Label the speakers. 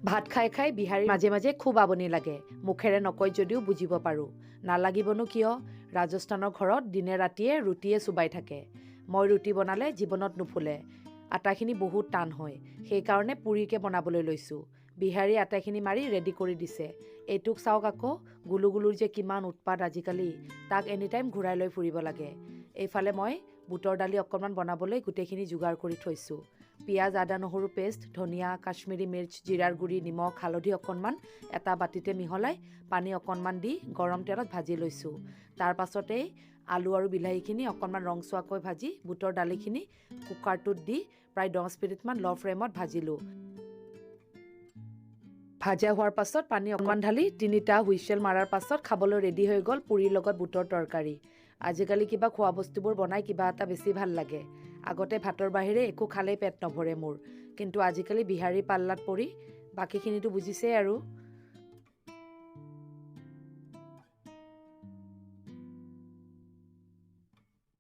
Speaker 1: ভাত খাই খাই বিহাৰীৰ মাজে মাজে খুব আমনি লাগে। মুখেৰে নকয় যদিও বুজিব পাৰোঁ। নালাগিবনো কিয়? ৰাজস্থানৰ ঘৰত দিনে ৰাতিয়ে ৰুটিয়ে চুবাই থাকে। মই ৰুটি বনালে জীৱনত নুফুলে। আটাখিনি বহুত টান হয়। সেইকাৰণে পুৰিকে বনাবলৈ লৈছোঁ। বিহাৰী আটাখিনি মাৰি ৰেডি কৰি দিছে। এইটোক চাওক আকৌ, গুলুগুলুৰ যে কিমান উৎপাত আজিকালি। তাক এনিটাইম ঘূৰাই লৈ ফুৰিব লাগে। এইফালে মই বুটৰ দালি অকণমান বনাবলৈ গোটেইখিনি যোগাৰ কৰি থৈছোঁ। পিঁয়াজ, আদা, নহৰু পেষ্ট, ধনিয়া, কাশ্মীৰী মিৰ্চ, জিৰাৰ গুড়ি, নিমখ, হালধি অকণমান এটা বাতিতে মিহলাই পানী অকণমান দি গৰম তেলত ভাজি লৈছোঁ। তাৰ পাছতেই আলু আৰু বিলাহীখিনি অকণমান ৰংচোৱাকৈ ভাজি বুটৰ দালিখিনি কুকাৰটোত দি প্ৰায় 10 মিনিটমান ল' ফ্লেমত ভাজিলোঁ। ভাজা হোৱাৰ পাছত পানী অকণমান ঢালি 3টা হুইচেল মাৰাৰ পাছত খাবলৈ ৰেডি হৈ গ'ল পুৰিৰ লগত বুটৰ তৰকাৰী। আজিকালি কিবা খোৱা বস্তুবোৰ বনাই কিবা এটা বেছি ভাল লাগে। আগতে ভাতৰ বাহিৰে একো খালেই পেট নভৰে মোৰ। কিন্তু আজিকালি বিহাৰী পাল্লাত পৰি বাকীখিনিতো বুজিছেই আৰু।